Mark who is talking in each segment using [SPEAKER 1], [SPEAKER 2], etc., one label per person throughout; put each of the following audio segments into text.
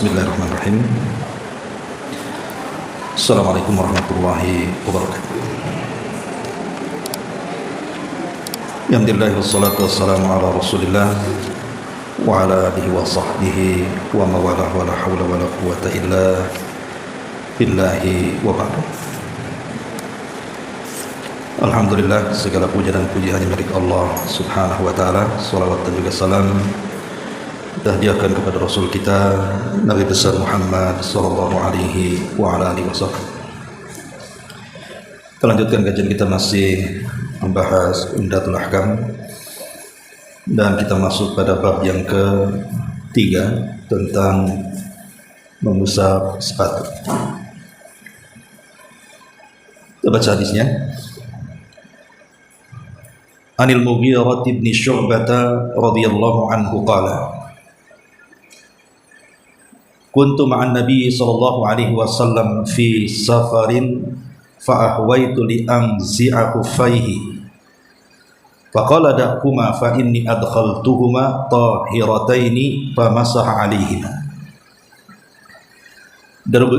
[SPEAKER 1] Bismillahirrahmanirrahim. Assalamualaikum warahmatullahi wabarakatuh. Alhamdulillah wassalatu wassalamu ala Rasulillah wa ala alihi wa sahbihi wa mawalah wa la hawla wa la quwwata illa billahi wa ba'du. Alhamdulillah, segala puja dan puji hanya milik Allah Subhanahu wa taala. Salawat dan juga salam kita hadiahkan kepada Rasul kita Nabi besar Muhammad sallallahu alaihi wa ala alihi wasallam. Kita lanjutkan kajian kita, masih membahas Umdatul Ahkam, dan kita masuk pada bab yang ketiga tentang mengusap sepatu. Kita baca hadisnya. Anil Mughirah bin Syu'bah radhiyallahu anhu qala kuntu ma'an Nabi sallallahu alaihi wasallam fi safarin fa ahwaitu li anzi'a khuffaihi faqala da'huma fa inni adkhaltuhuma tahirataini fa masaha alaihima.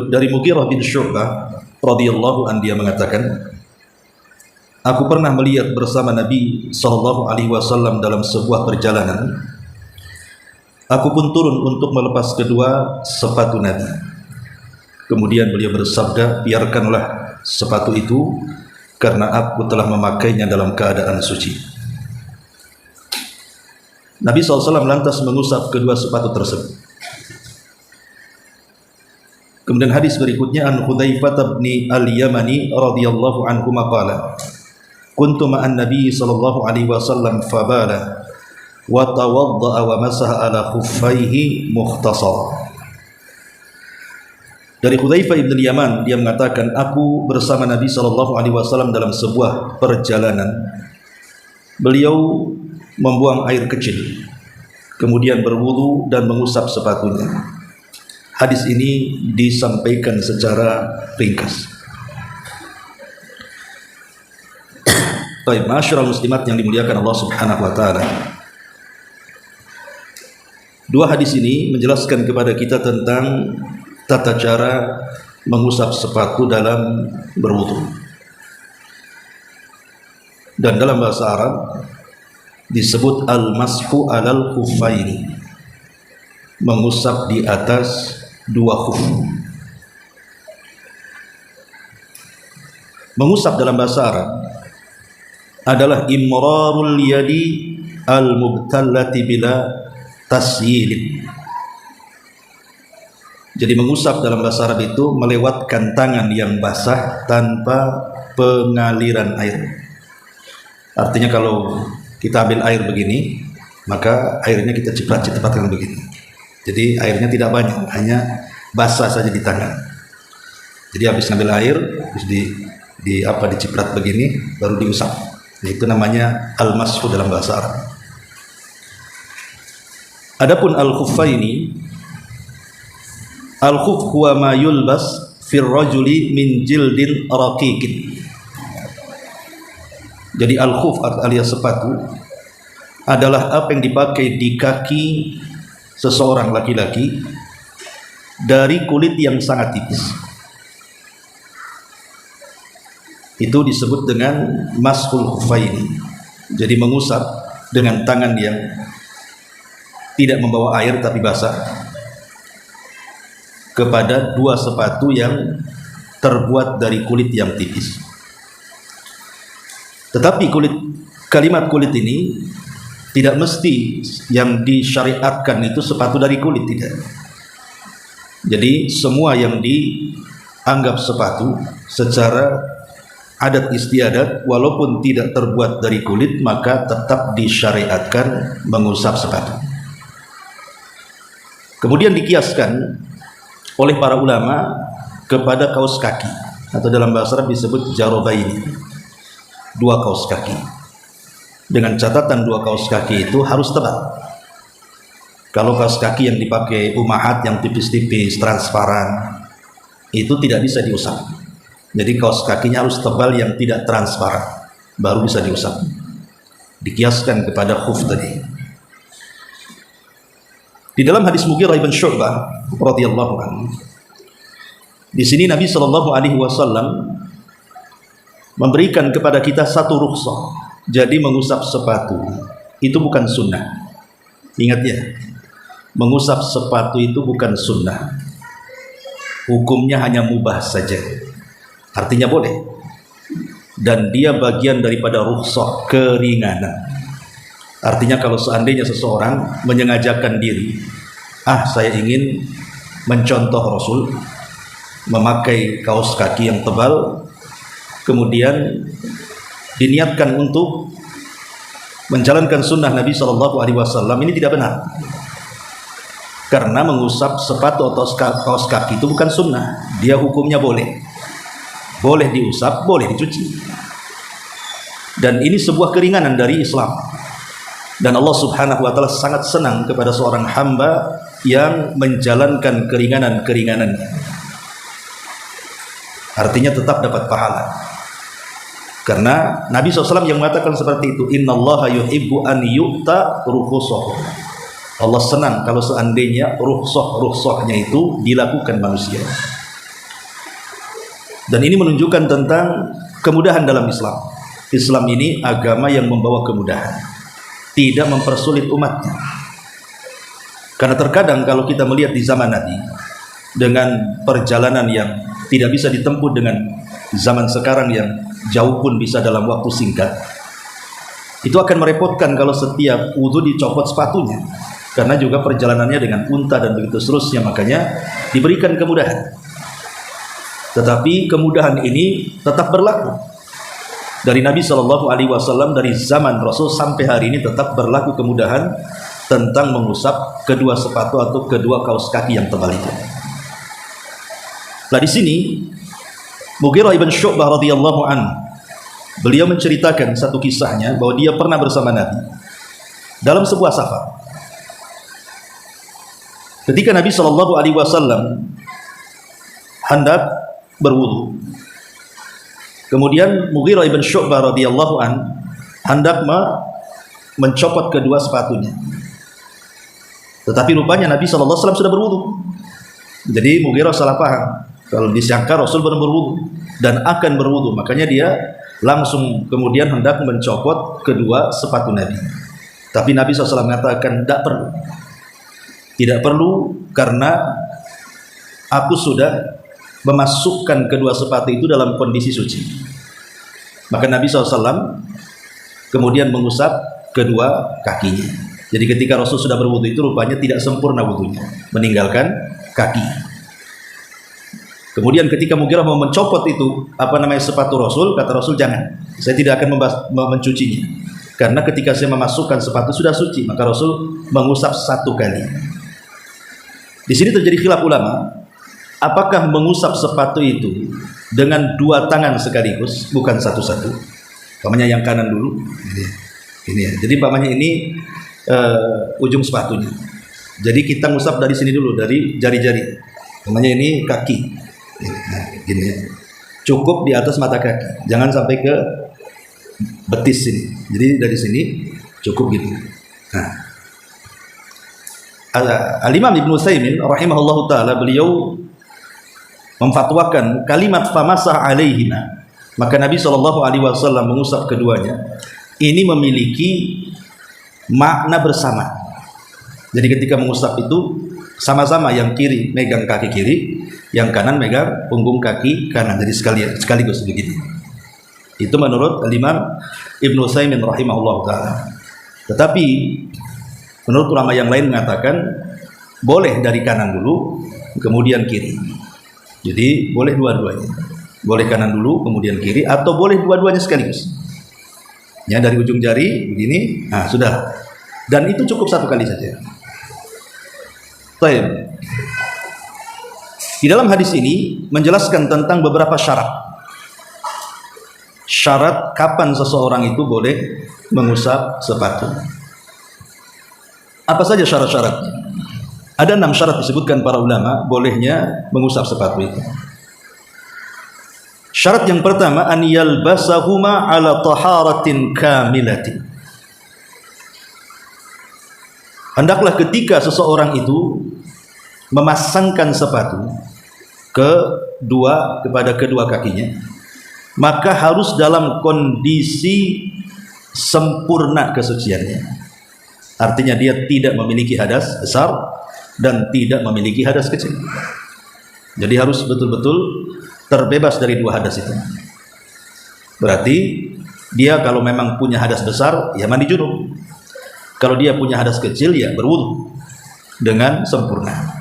[SPEAKER 1] Dari Mughirah bin Syu'bah radhiyallahu anhu, dia mengatakan, aku pernah melihat bersama Nabi sallallahu alaihi wasallam dalam sebuah perjalanan. Aku pun turun untuk melepas kedua sepatu Nabi. Kemudian beliau bersabda, biarkanlah sepatu itu karena aku telah memakainya dalam keadaan suci. Nabi SAW lantas mengusap kedua sepatu tersebut. Kemudian hadis berikutnya, an Hudzaifah bin al-Yamani radhiyallahu anhu qala kuntu ma'an Nabi sallallahu alaihi wasallam fabala wa tawadda'a wa masaha ala khuffaihi mukhtasar. Dari Hudzaifah bin Yaman, dia mengatakan, aku bersama Nabi sallallahu alaihi wasallam dalam sebuah perjalanan. Beliau membuang air kecil, kemudian berwudu dan mengusap sepatunya. Hadis ini disampaikan secara ringkas. Baik, masyarul muslimat yang dimuliakan Allah Subhanahu wa taala. Dua hadis ini menjelaskan kepada kita tentang tata cara mengusap sepatu dalam berwudu. Dan dalam bahasa Arab disebut al-mashu alal khuffaini, mengusap di atas dua khuf. Mengusap dalam bahasa Arab adalah imrarul yadi al-mubtallati bila tasyilin. Jadi mengusap dalam bahasa Arab itu melewatkan tangan yang basah tanpa pengaliran air. Artinya kalau kita ambil air begini, maka airnya kita cepat-cepatkan begini. Jadi airnya tidak banyak, hanya basah saja di tangan. Jadi habis ngambil air, terus diciprat begini, baru diusap. Nah, itu namanya al-mashu dalam bahasa Arab. Adapun al-khuffaini, al-khuff huwa ma yulbas fir rajuli min jildin raqiqin. Jadi al-khuff alias sepatu adalah apa yang dipakai di kaki seseorang laki-laki dari kulit yang sangat tipis. Itu disebut dengan mashul khuffaini. Jadi mengusap dengan tangan yang tidak membawa air tapi basah kepada dua sepatu yang terbuat dari kulit yang tipis. Tetapi kalimat kulit ini tidak mesti yang disyariatkan itu sepatu dari kulit, tidak. Jadi semua yang dianggap sepatu secara adat istiadat walaupun tidak terbuat dari kulit, maka tetap disyariatkan mengusap sepatu. Kemudian dikiaskan oleh para ulama kepada kaos kaki, atau dalam bahasa Arab disebut jarobaini, dua kaos kaki. Dengan catatan dua kaos kaki itu harus tebal. Kalau kaos kaki yang dipakai ummahat yang tipis-tipis, transparan, itu tidak bisa diusap. Jadi kaos kakinya harus tebal yang tidak transparan, baru bisa diusap. Dikiaskan kepada khuf tadi. Di dalam hadis Mughirah ibn Syu'bah radhiyallahu anhu, di sini Nabi Shallallahu Alaihi Wasallam memberikan kepada kita satu rukhsah. Jadi mengusap sepatu itu bukan sunnah. Ingat ya, mengusap sepatu itu bukan sunnah. Hukumnya hanya mubah saja. Artinya boleh. Dan dia bagian daripada rukhsah, keringanan. Artinya kalau seandainya seseorang menyengajakan diri, saya ingin mencontoh Rasul, memakai kaos kaki yang tebal, kemudian diniatkan untuk menjalankan sunnah Nabi Shallallahu Alaihi Wasallam, ini tidak benar. Karena mengusap sepatu atau kaos kaki itu bukan sunnah, dia hukumnya boleh. Boleh diusap, boleh dicuci. Dan ini sebuah keringanan dari Islam. Dan Allah Subhanahu wa Ta'ala sangat senang kepada seorang hamba yang menjalankan keringanan-keringanannya. Artinya tetap dapat pahala. Karena Nabi SAW yang mengatakan seperti itu, innallaha yuhibbu an yu'ta rukhsah. Allah senang kalau seandainya rukhsah-rukhsahnya itu dilakukan manusia. Dan ini menunjukkan tentang kemudahan dalam Islam. Islam ini agama yang membawa kemudahan, tidak mempersulit umatnya. Karena terkadang kalau kita melihat di zaman Nabi, dengan perjalanan yang tidak bisa ditempuh dengan zaman sekarang yang jauh pun bisa dalam waktu singkat, itu akan merepotkan kalau setiap wudu dicopot sepatunya. Karena juga perjalanannya dengan unta dan begitu seterusnya, makanya diberikan kemudahan. Tetapi kemudahan ini tetap berlaku. Dari Nabi Shallallahu Alaihi Wasallam, dari zaman Rasul sampai hari ini tetap berlaku kemudahan tentang mengusap kedua sepatu atau kedua kaos kaki yang tebal itu. Nah di sini Mughirah ibn Syu'bah radhiyallahu anhu, beliau menceritakan satu kisahnya bahwa dia pernah bersama Nabi dalam sebuah safar. Ketika Nabi Shallallahu Alaihi Wasallam hendak berwudu, kemudian Mughirah ibn Syu'bah radhiyallahu an hendak mencopot kedua sepatunya. Tetapi rupanya Nabi SAW sudah berwudu. Jadi Mughirah salah paham. Kalau disangka Rasul belum berwudu dan akan berwudu, makanya dia langsung kemudian hendak mencopot kedua sepatu Nabi. Tapi Nabi SAW mengatakan tidak perlu. Tidak perlu karena aku sudah memasukkan kedua sepatu itu dalam kondisi suci. Maka Nabi SAW kemudian mengusap kedua kakinya. Jadi ketika Rasul sudah berwudu itu rupanya tidak sempurna wudunya, meninggalkan kaki. Kemudian ketika Mughirah mau mencopot itu sepatu Rasul, kata Rasul jangan, saya tidak akan mencucinya. Karena ketika saya memasukkan sepatu sudah suci, maka Rasul mengusap satu kali. Di sini terjadi khilaf ulama. Apakah mengusap sepatu itu dengan dua tangan sekaligus, bukan satu-satu? Pamannya yang kanan dulu, ini ya. Jadi pamannya ini ujung sepatunya. Jadi kita ngusap dari sini dulu, dari jari-jari. Pamannya ini kaki, nah, gini ya. Cukup di atas mata kaki, jangan sampai ke betis sini. Jadi dari sini cukup gitu. Nah, Al-Imam Ibn Utsaimin rahimahullahu taala, beliau memfatwakan kalimat famasah alaihima, maka Nabi SAW mengusap keduanya, ini memiliki makna bersama. Jadi ketika mengusap itu sama-sama, yang kiri megang kaki kiri, yang kanan megang punggung kaki kanan, jadi sekaligus begitu. Itu menurut Imam Ibn Utsaimin rahimahullah ta'ala. Tetapi menurut ulama yang lain mengatakan boleh dari kanan dulu kemudian kiri. Jadi boleh dua-duanya, boleh kanan dulu kemudian kiri, atau boleh dua-duanya sekaligus. Ya, dari ujung jari begini, nah sudah. Dan itu cukup satu kali saja. Baik. Di dalam hadis ini menjelaskan tentang beberapa syarat. Syarat kapan seseorang itu boleh mengusap sepatu. Apa saja syarat-syaratnya? Ada 6 syarat disebutkan para ulama bolehnya mengusap sepatu itu. Syarat yang pertama, an yalbasahuma ala taharatin kamilatin. hendaklah ketika seseorang itu memasangkan sepatu kepada kedua kakinya, maka harus dalam kondisi sempurna kesuciannya. Artinya dia tidak memiliki hadas besar dan tidak memiliki hadas kecil. Jadi harus betul-betul terbebas dari dua hadas itu. Berarti dia kalau memang punya hadas besar, ya mandi junub. Kalau dia punya hadas kecil, ya berwudu dengan sempurna.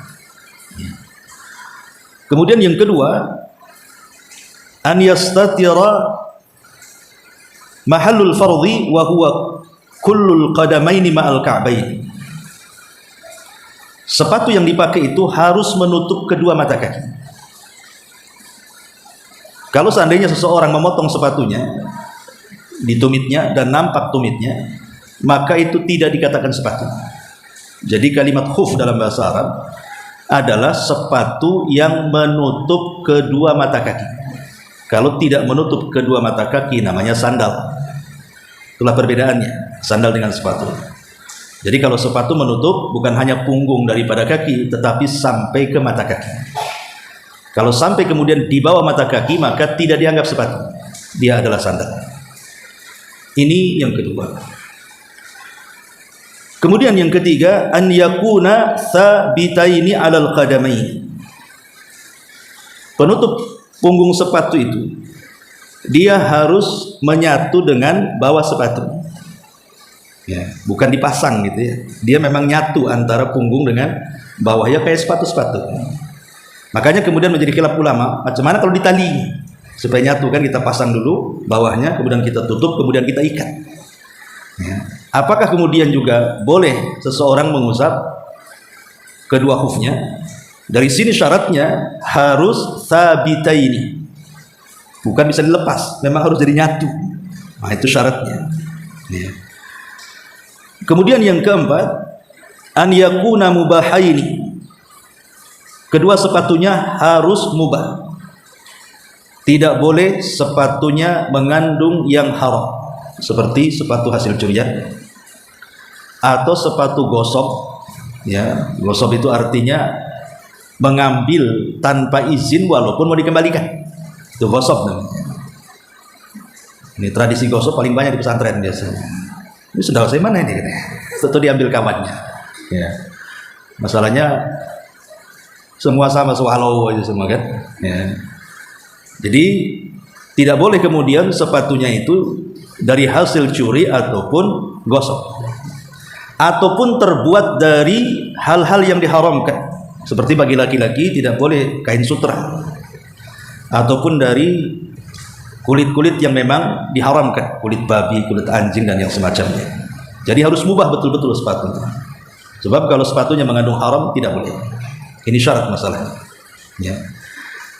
[SPEAKER 1] Kemudian yang kedua, an yastatira mahallul fardhi wa huwa kullul qadamaini ma'al ka'baini. Sepatu yang dipakai itu harus menutup kedua mata kaki. Kalau seandainya seseorang memotong sepatunya di tumitnya dan nampak tumitnya, maka itu tidak dikatakan sepatu. Jadi kalimat khuf dalam bahasa Arab adalah sepatu yang menutup kedua mata kaki. Kalau tidak menutup kedua mata kaki namanya sandal. Itulah perbedaannya, sandal dengan sepatu. Jadi kalau sepatu menutup bukan hanya punggung daripada kaki, tetapi sampai ke mata kaki. Kalau sampai kemudian di bawah mata kaki, maka tidak dianggap sepatu, dia adalah sandal. Ini yang kedua. Kemudian yang ketiga, an yakuna thabitaini 'alal qadamaini. Penutup punggung sepatu itu dia harus menyatu dengan bawah sepatu. Ya, bukan dipasang gitu ya. Dia memang nyatu antara punggung dengan bawahnya kayak sepatu-sepatu. Makanya kemudian menjadi khilaf ulama, macam mana kalau ditali supaya nyatu, kan kita pasang dulu bawahnya, kemudian kita tutup, kemudian kita ikat. Ya. Apakah kemudian juga boleh seseorang mengusap kedua khufnya? Dari sini syaratnya harus thabitaini, bukan bisa dilepas, memang harus jadi nyatu. Nah itu syaratnya. Ya. Kemudian yang keempat, an yakuna mubahaini. Kedua sepatunya harus mubah. Tidak boleh sepatunya mengandung yang haram, seperti sepatu hasil curian atau sepatu gosok. Ya, gosok itu artinya mengambil tanpa izin walaupun mau dikembalikan. Itu gosok namanya. Ini tradisi gosok paling banyak di pesantren biasanya. Ini sudah saya mana ini? Tentu diambil kawannya. Ya. Masalahnya semua sama swallow aja semua kan. Ya. Jadi tidak boleh kemudian sepatunya itu dari hasil curi ataupun gosok, ataupun terbuat dari hal-hal yang diharamkan. Seperti bagi laki-laki tidak boleh kain sutra, ataupun dari kulit-kulit yang memang diharamkan, kulit babi, kulit anjing dan yang semacamnya. Jadi harus mubah betul-betul sepatunya. Sebab kalau sepatunya mengandung haram tidak boleh. Ini syarat masalahnya. Ya.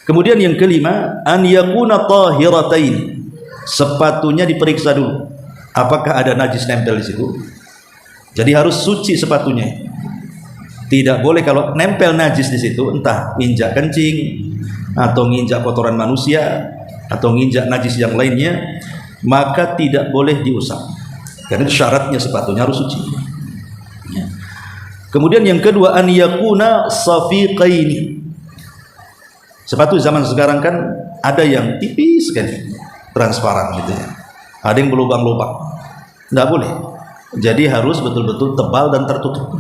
[SPEAKER 1] Kemudian yang kelima, an yakuna tahiratain. Sepatunya diperiksa dulu, apakah ada najis nempel di situ. Jadi harus suci sepatunya. Tidak boleh kalau nempel najis di situ, entah injak kencing atau nginjak kotoran manusia atau nginjak najis yang lainnya, maka tidak boleh diusap. Karena itu syaratnya sepatunya harus suci. Ya. Kemudian yang kedua, an yakuna safiqaini. Sepatu zaman sekarang kan ada yang tipis sekali, transparan gitu ya. Ada yang berlubang-lubang. Enggak boleh. Jadi harus betul-betul tebal dan tertutup.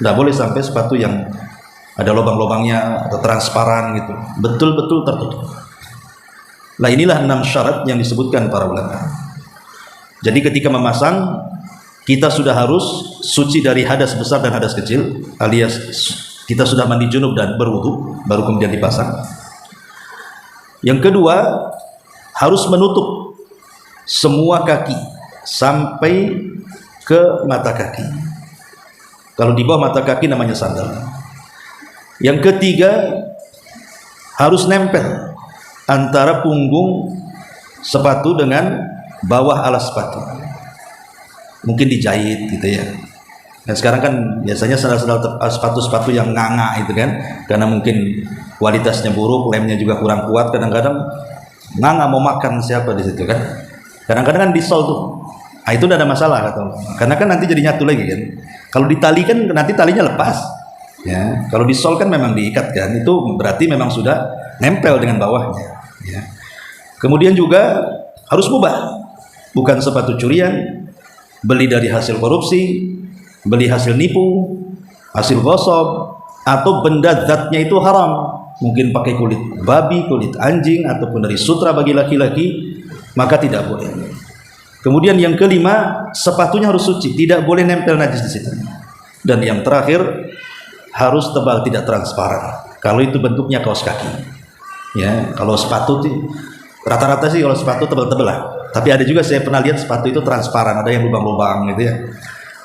[SPEAKER 1] Enggak boleh sampai sepatu yang ada lubang-lubangnya atau transparan gitu. Betul-betul tertutup. Nah, inilah 6 syarat yang disebutkan para ulama. Jadi ketika memasang, kita sudah harus suci dari hadas besar dan hadas kecil, alias kita sudah mandi junub dan berwudu, baru kemudian dipasang. Yang kedua, harus menutup semua kaki sampai ke mata kaki. Kalau di bawah mata kaki namanya sandal. Yang ketiga, harus nempel antara punggung sepatu dengan bawah alas sepatu. Mungkin dijahit gitu ya. Dan sekarang kan biasanya sandal-sandal sepatu-sepatu yang nganga itu kan, karena mungkin kualitasnya buruk, lemnya juga kurang kuat, kadang-kadang nganga mau makan siapa di situ kan. Kadang-kadang kan disol tuh. itu tidak ada masalah kata ulama. Karena kan nanti jadi nyatu lagi kan. Kalau ditali kan nanti talinya lepas. Ya, kalau disol kan memang diikat kan. Itu berarti memang sudah nempel dengan bawahnya. Ya. Kemudian juga harus mubah. Bukan sepatu curian, beli dari hasil korupsi, beli hasil nipu, hasil gosok, atau benda zatnya itu haram. Mungkin pakai kulit babi, kulit anjing, ataupun dari sutra bagi laki-laki, maka tidak boleh. Kemudian yang kelima, sepatunya harus suci, tidak boleh nempel najis di situ. Dan yang terakhir, harus tebal, tidak transparan. Kalau itu bentuknya kaos kaki. Ya, kalau sepatu rata-rata sih kalau sepatu tebal-tebal lah. Tapi ada juga saya pernah lihat sepatu itu transparan, ada yang lubang-lubang gitu ya.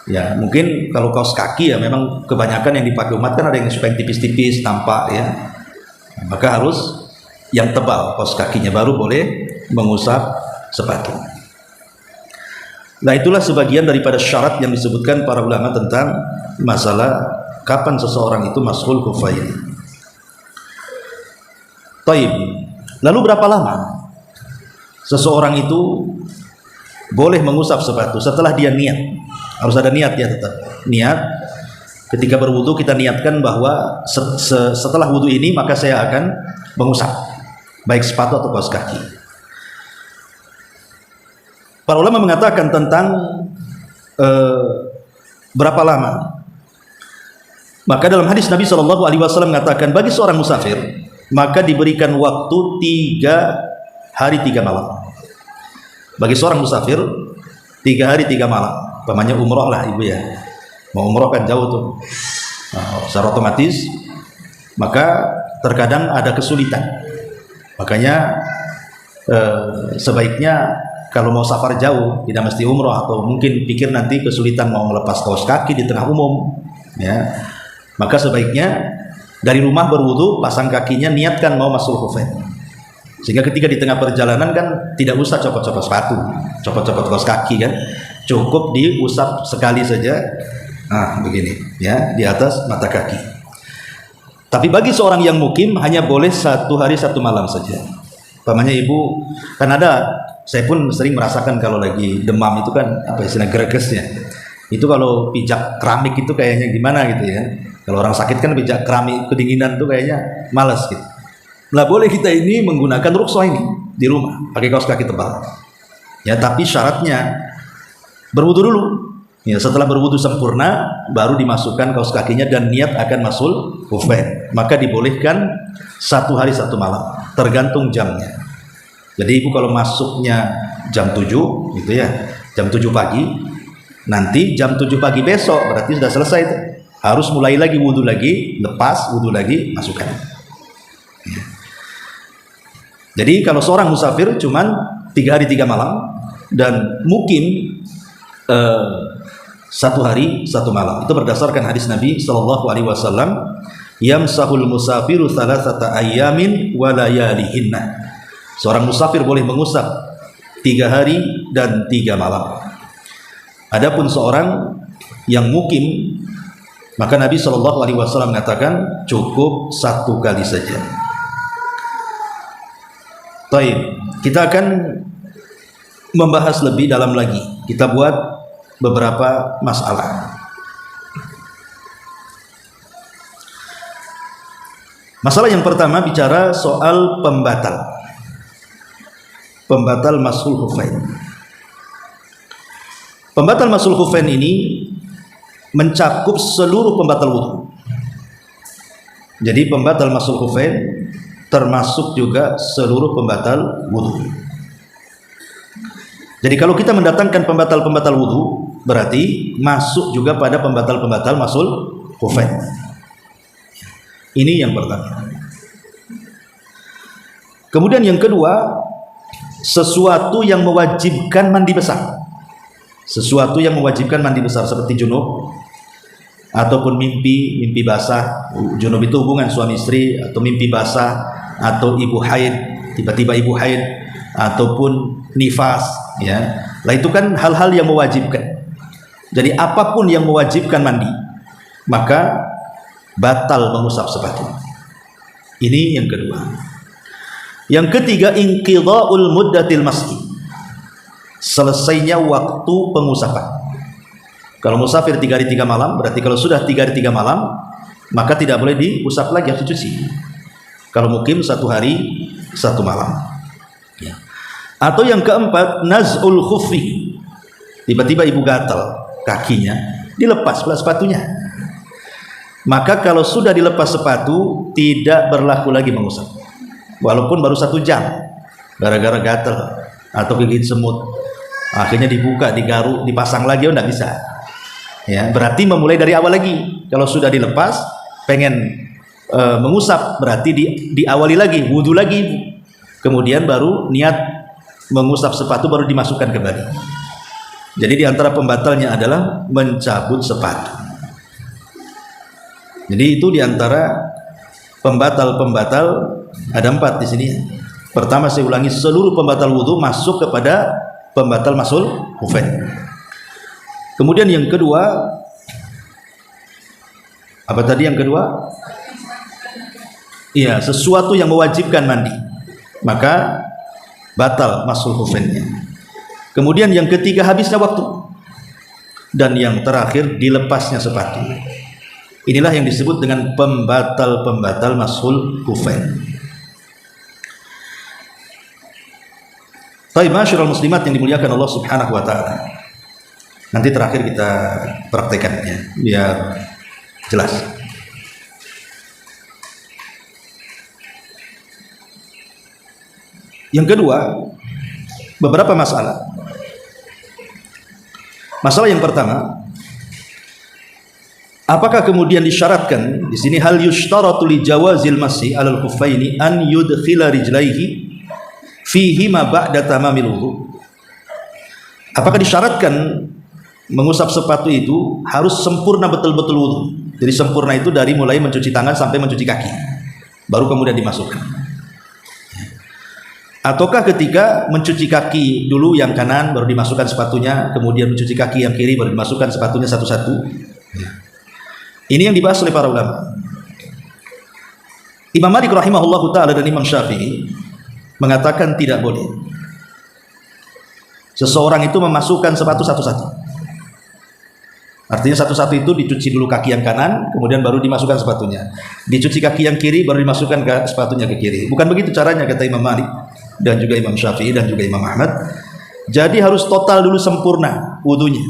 [SPEAKER 1] Ya, mungkin kalau kaos kaki ya memang kebanyakan yang dipakai umat kan ada yang suka yang tipis-tipis tampak ya. Maka harus yang tebal kaos kakinya baru boleh mengusap sepatu. Nah, itulah sebagian daripada syarat yang disebutkan para ulama tentang masalah kapan seseorang itu mashul khufain. Taib. Lalu berapa lama seseorang itu boleh mengusap sepatu setelah dia niat? Harus ada niat ya, tetap niat. Ketika berwudu kita niatkan bahwa setelah wudu ini maka saya akan mengusap baik sepatu atau kaos kaki. Para ulama mengatakan tentang berapa lama. Maka dalam hadis Nabi SAW mengatakan bagi seorang musafir maka diberikan waktu 3 hari 3 malam. Bagi seorang musafir 3 hari 3 malam. Pamannya umroh lah ibu ya. Mau umroh kan jauh tuh. Nah, secara otomatis maka terkadang ada kesulitan. Makanya sebaiknya kalau mau safar jauh, tidak mesti umroh, atau mungkin pikir nanti kesulitan mau melepas kaos kaki di tengah umum, ya, maka sebaiknya dari rumah berwudu, pasang kakinya, niatkan mau masuk khufain. Sehingga ketika di tengah perjalanan kan tidak usah copot-copot sepatu, copot-copot kaos kaki kan, cukup diusap sekali saja, nah begini, ya, di atas mata kaki. Tapi bagi seorang yang mukim hanya boleh 1 hari 1 malam saja. Pamannya ibu, kan ada. Saya pun sering merasakan kalau lagi demam itu kan apa istilah gregesnya. Itu kalau pijak keramik itu kayaknya gimana gitu ya. Kalau orang sakit kan pijak keramik kedinginan tuh kayaknya malas gitu. Nah, boleh kita ini menggunakan rukhsah ini di rumah pakai kaos kaki tebal. Ya, tapi syaratnya berwudu dulu. Ya, setelah berwudu sempurna baru dimasukkan kaos kakinya dan niat akan mashul khufain. Maka dibolehkan 1 hari 1 malam, tergantung jamnya. Jadi ibu kalau masuknya jam 7 gitu ya, jam 7 pagi, nanti jam 7 pagi besok berarti sudah selesai itu. Harus mulai lagi wudu lagi, lepas wudu lagi, masukkan. Ya. Jadi kalau seorang musafir cuman 3 hari 3 malam dan mukim 1 hari 1 malam. Itu berdasarkan hadis Nabi SAW, yamsahul musafiru thalathata ayyamin wa layalihinna. Seorang musafir boleh mengusap 3 hari dan 3 malam. Adapun seorang yang mukim, maka Nabi SAW mengatakan cukup 1 kali saja. Baik, kita akan membahas lebih dalam lagi. Kita buat beberapa masalah. Masalah yang pertama bicara soal pembatal mashul khufain. Pembatal mashul khufain ini mencakup seluruh pembatal wudu. Jadi pembatal mashul khufain termasuk juga seluruh pembatal wudu. Jadi kalau kita mendatangkan pembatal-pembatal wudu, berarti masuk juga pada pembatal-pembatal mashul khufain. Ini yang pertama. Kemudian yang kedua, sesuatu yang mewajibkan mandi besar. Sesuatu yang mewajibkan mandi besar seperti junub ataupun mimpi basah. Junub itu hubungan suami istri, atau mimpi basah, atau ibu haid, tiba-tiba ibu haid, ataupun nifas, ya. Lah itu kan hal-hal yang mewajibkan. Jadi apapun yang mewajibkan mandi, maka batal mengusap sepatu. Ini yang kedua. Yang ketiga, inqidha'ul muddatil masih. selesainya waktu pengusapan. Kalau musafir 3 hari 3 malam, berarti kalau sudah 3 hari 3 malam, maka tidak boleh diusap lagi, harus dicuci. Kalau mukim 1 hari 1 malam. Ya. Atau yang keempat, naz'ul khuffi. Tiba-tiba ibu gatal kakinya, dilepas pula sepatunya. Maka kalau sudah dilepas sepatu, tidak berlaku lagi mengusap. Walaupun baru 1 jam, gara-gara gatal atau gigit semut, akhirnya dibuka, digaruk, dipasang lagi, tidak bisa. Ya, berarti memulai dari awal lagi. Kalau sudah dilepas, pengen mengusap, berarti diawali lagi, wudhu lagi, kemudian baru niat mengusap sepatu, baru dimasukkan kembali. Jadi diantara pembatalnya adalah mencabut sepatu. Jadi itu diantara pembatal-pembatal, ada 4 di sini. Pertama, saya ulangi, seluruh pembatal wudhu masuk kepada pembatal masul khufain. Kemudian yang kedua, apa tadi yang kedua? Iya, sesuatu yang mewajibkan mandi, maka batal masul khufainnya. Kemudian yang ketiga, habisnya waktu. Dan yang terakhir, dilepasnya sepatu. Inilah yang disebut dengan pembatal-pembatal masul khufain. Baik, masyarul muslimat yang dimuliakan Allah Subhanahu wa taala. Nanti terakhir kita praktekkan ya, biar jelas. Yang kedua, beberapa masalah. Masalah yang pertama, apakah kemudian disyaratkan di sini hal yushtaratu li jawazil masih alal khuffaini an yudkhila rijlaihi fihi ma ba'da tamamil wudu? Apakah disyaratkan mengusap sepatu itu harus sempurna betul-betul wudu? Jadi sempurna itu dari mulai mencuci tangan sampai mencuci kaki, baru kemudian dimasukkan. Ataukah ketika mencuci kaki dulu yang kanan baru dimasukkan sepatunya, kemudian mencuci kaki yang kiri baru dimasukkan sepatunya satu-satu? Ini yang dibahas oleh para ulama. Imam Malik rahimahullahu ta'ala dan Imam Syafi'i mengatakan tidak boleh seseorang itu memasukkan sepatu satu-satu. Artinya satu-satu itu dicuci dulu kaki yang kanan, kemudian baru dimasukkan sepatunya. Dicuci kaki yang kiri, baru dimasukkan sepatunya ke kiri. Bukan begitu caranya, kata Imam Malik dan juga Imam Syafi'i dan juga Imam Ahmad. Jadi harus total dulu sempurna wudunya.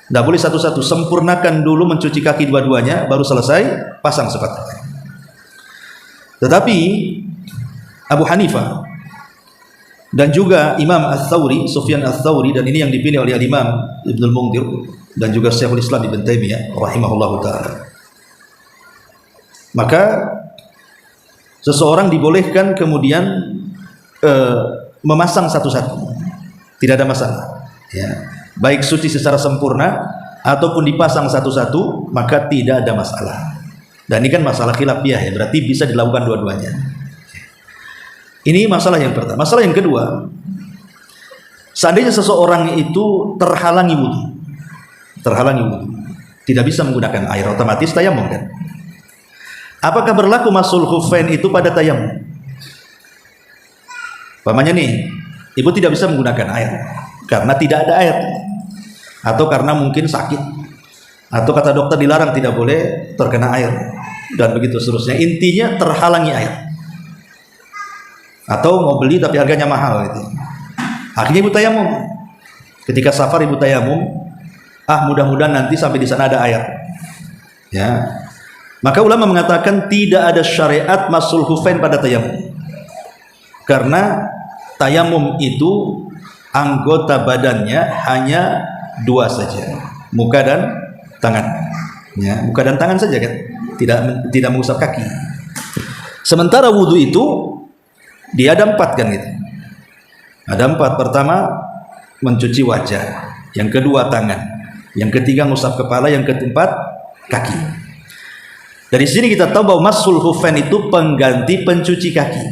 [SPEAKER 1] Tidak boleh satu-satu, sempurnakan dulu mencuci kaki dua-duanya, baru selesai pasang sepatu. Tetapi Abu Hanifah dan juga Imam Ats-Tsauri, Sufyan Ats-Tsauri, dan ini yang dipilih oleh Imam Ibnul Munzir dan juga Syekhul Islam Ibnu Taimiyah rahimahullahu taala. Maka seseorang dibolehkan kemudian memasang satu-satu, tidak ada masalah ya. Baik suci secara sempurna ataupun dipasang satu-satu, maka tidak ada masalah. Dan ini kan masalah khilafiyah ya, berarti bisa dilakukan dua-duanya. Ini masalah yang pertama. Masalah yang kedua, seandainya seseorang itu terhalangi wudu, tidak bisa menggunakan air, otomatis tayamum kan? Apakah berlaku masul khufain itu pada tayamum? Pamannya nih, ibu tidak bisa menggunakan air karena tidak ada air, atau karena mungkin sakit, atau kata dokter dilarang, tidak boleh terkena air, dan begitu seterusnya. Intinya terhalangi air. Atau mau beli tapi harganya mahal gitu. Akhirnya ibu tayamum. Ketika safar ibu tayamum, mudah-mudahan nanti sampai di sana ada air. Ya. Maka ulama mengatakan tidak ada syariat masul khufain pada tayamum. Karena tayamum itu anggota badannya hanya 2 saja, muka dan tangan. Ya, muka dan tangan saja kan, tidak mengusap kaki. Sementara wudu itu dia ada 4 kan gitu. Ada 4. Pertama mencuci wajah, yang kedua tangan, yang ketiga mengusap kepala, yang keempat kaki. Dari sini kita tahu bahwa masul khufain itu pengganti pencuci kaki.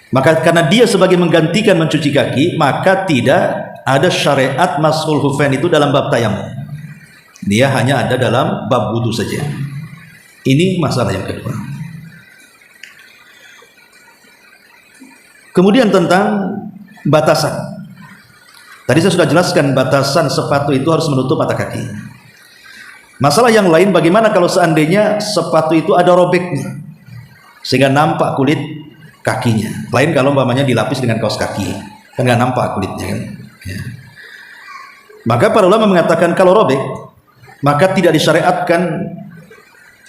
[SPEAKER 1] Maka karena dia sebagai menggantikan mencuci kaki, maka tidak ada syariat masul khufain itu dalam bab tayamum. Dia hanya ada dalam bab wudu saja. Ini masalah yang kedua. Kemudian tentang batasan. Tadi saya sudah jelaskan batasan sepatu itu harus menutup mata kaki. Masalah yang lain, bagaimana kalau seandainya sepatu itu ada robeknya sehingga nampak kulit kakinya. Lain kalau umpamanya dilapis dengan kaos kaki, kan nggak nampak kulitnya kan. Ya. Maka para ulama mengatakan kalau robek maka tidak disyariatkan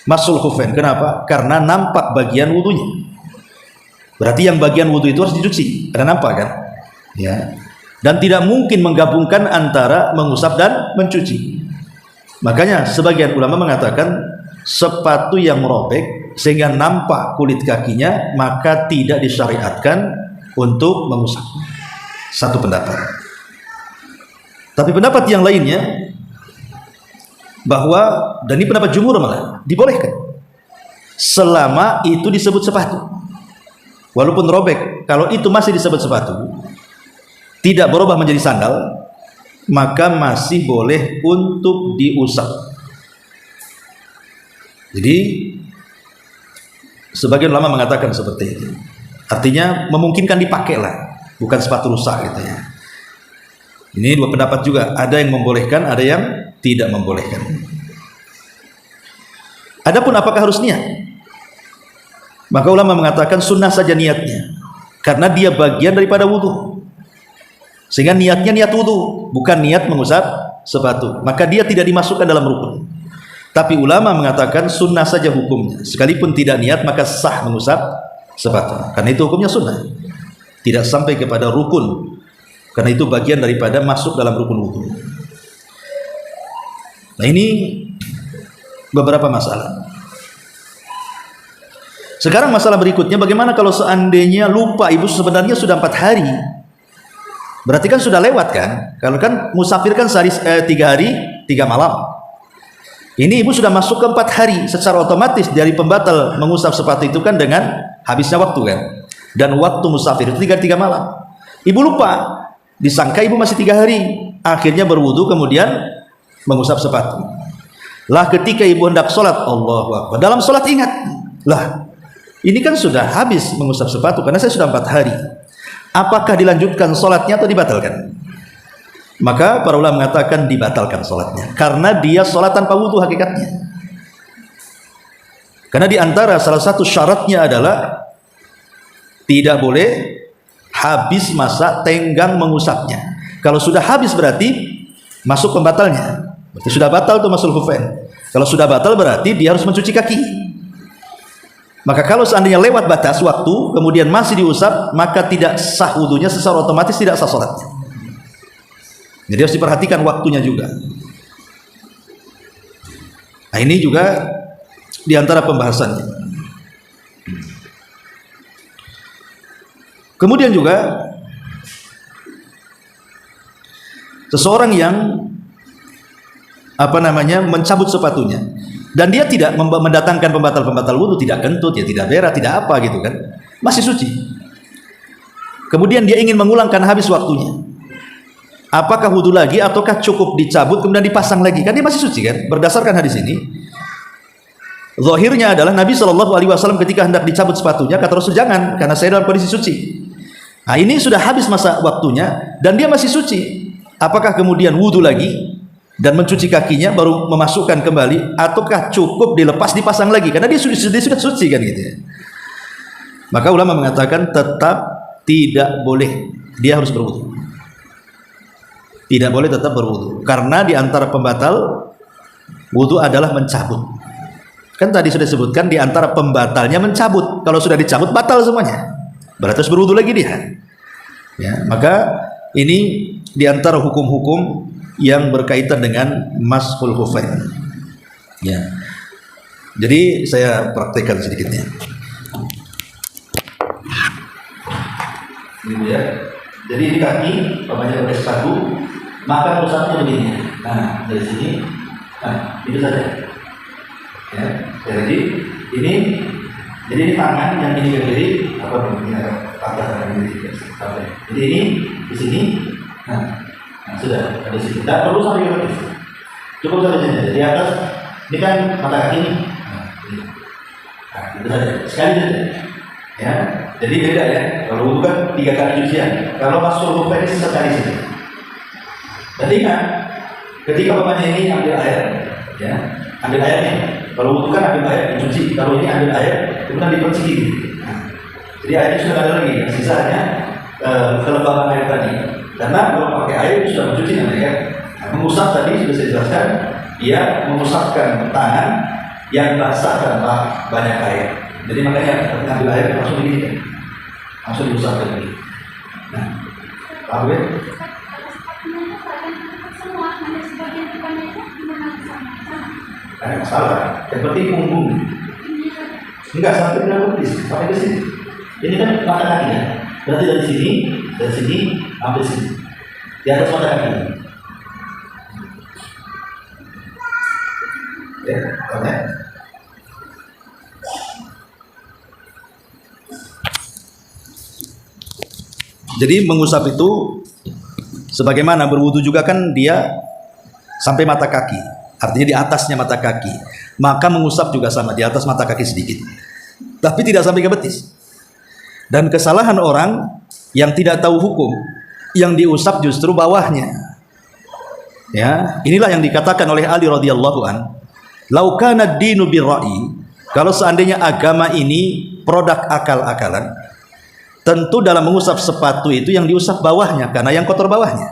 [SPEAKER 1] masul khufain. Kenapa? Karena nampak bagian wudunya. Berarti yang bagian wudu itu harus dicuci. Ada nampak kan? Ya. Dan tidak mungkin menggabungkan antara mengusap dan mencuci. Makanya sebagian ulama mengatakan sepatu yang robek sehingga nampak kulit kakinya maka tidak disyariatkan untuk mengusap. Satu pendapat. Tapi pendapat yang lainnya bahwa, dan ini pendapat jumhur malah, dibolehkan selama itu disebut sepatu. Walaupun robek, kalau itu masih disebut sepatu, tidak berubah menjadi sandal, maka masih boleh untuk diusap. Jadi sebagian ulama mengatakan seperti itu. Artinya memungkinkan dipakai lah, bukan sepatu rusak gitu ya. Ini dua pendapat juga, ada yang membolehkan, ada yang tidak membolehkan. Adapun apakah harus niat? Maka ulama mengatakan sunnah saja niatnya, karena dia bagian daripada wudhu. Sehingga niatnya niat wudhu, bukan niat mengusap sepatu. Maka dia tidak dimasukkan dalam rukun. Tapi ulama mengatakan sunnah saja hukumnya. Sekalipun tidak niat maka sah mengusap sepatu. Karena itu hukumnya sunnah. Tidak sampai kepada rukun. Karena itu bagian daripada masuk dalam rukun wudhu. Nah ini beberapa masalah. Sekarang masalah berikutnya, bagaimana kalau seandainya lupa, ibu sebenarnya sudah 4 hari. Berarti kan sudah lewat kan? Kalau kan musafir kan sehari 3 hari 3 malam. Ini ibu sudah masuk ke 4 hari, secara otomatis dari pembatal mengusap sepatu itu kan dengan habisnya waktu kan. Dan waktu musafir itu 3 malam. Ibu lupa, disangka ibu masih 3 hari, akhirnya berwudu kemudian mengusap sepatu. Lah ketika ibu hendak sholat, Allahu Akbar, dalam sholat ingat, lah ini kan sudah habis mengusap sepatu karena saya sudah 4 hari. Apakah dilanjutkan sholatnya atau dibatalkan? Maka para ulama mengatakan dibatalkan sholatnya, karena dia sholat tanpa wudhu hakikatnya. Karena diantara salah satu syaratnya adalah tidak boleh habis masa tenggang mengusapnya. Kalau sudah habis berarti masuk pembatalnya. Berarti sudah batal tuh masul khufain. Kalau sudah batal berarti dia harus mencuci kaki. Maka kalau seandainya lewat batas waktu kemudian masih diusap, maka tidak sah wudunya, secara otomatis tidak sah sholatnya. Jadi harus diperhatikan waktunya juga. Nah ini juga diantara pembahasannya. Kemudian juga seseorang yang mencabut sepatunya dan dia tidak mendatangkan pembatal-pembatal wudhu, tidak kentut, ya tidak berak, tidak apa gitu kan, masih suci. Kemudian dia ingin mengulangkan habis waktunya. Apakah wudhu lagi ataukah cukup dicabut kemudian dipasang lagi? Kan dia masih suci kan? Berdasarkan hadis ini, zahirnya adalah Nabi SAW ketika hendak dicabut sepatunya kata Rasul, jangan, karena saya dalam kondisi suci. Nah ini sudah habis masa waktunya dan dia masih suci. Apakah kemudian wudhu lagi dan mencuci kakinya baru memasukkan kembali, ataukah cukup dilepas dipasang lagi karena dia sudah suci kan gitu ya? Maka ulama mengatakan tetap tidak boleh, dia harus berwudu. Tidak boleh tetap berwudu, karena di antara pembatal wudu adalah mencabut. Kan tadi sudah disebutkan di antara pembatalnya mencabut. Kalau sudah dicabut batal semuanya, berarti harus berwudu lagi dia. Ya, maka ini di antara hukum-hukum yang berkaitan dengan mashul khufain. Ya. Jadi saya praktekkan sedikitnya. Ini ya. Jadi di kaki, umpamanya pakai sepatu, maka usapnya begini. Nah, dari sini, nah, itu saja. Ya. Jadi ini tangan yang ini ke kiri, ini ada patah ini. Jadi ini di sini. Nah, sudah ada di sini. Tidak perlu sampai ke atas. Cukup saja di atas. Ini kan mata kaki ini. Nah, itu saja. Sekali saja. Ya. Jadi beda ya. Kalau wudu kan 3 kali cucian. Kalau masul khufain sekali saja. Dan ingat, ketika bapaknya ini ambil air, ya, ambil airnya. Kalau wudhu kan ambil air, dicuci. Kalau ini ambil air, kemudian dipercik gini. Nah, jadi airnya sudah ada lagi, sisanya kelembaban air tadi. Karena kalau pakai air sudah mencuci namanya. Nah, mengusap tadi sudah saya jelaskan, dia mengusapkan tangan yang basah tanpa banyak air. Jadi makanya ambil air langsung begini, langsung diusapkan begini. Nah, paham ya? Ada masalah. Yang penting punggung. Enggak sampai ke sini, sampai ke sini. Ini kan mata kaki ya. Berarti dari sini sampai sini. Di atas mata kaki. Ya, oke. Jadi mengusap itu sebagaimana berwudu juga kan dia sampai mata kaki. Artinya di atasnya mata kaki. Maka mengusap juga sama di atas mata kaki sedikit. Tapi tidak sampai ke betis. Dan kesalahan orang yang tidak tahu hukum, yang diusap justru bawahnya. Ya, inilah yang dikatakan oleh Ali radhiyallahu an. Lau kana ad-dinu bir-ra'i, kalau seandainya agama ini produk akal-akalan, tentu dalam mengusap sepatu itu yang diusap bawahnya, karena yang kotor bawahnya,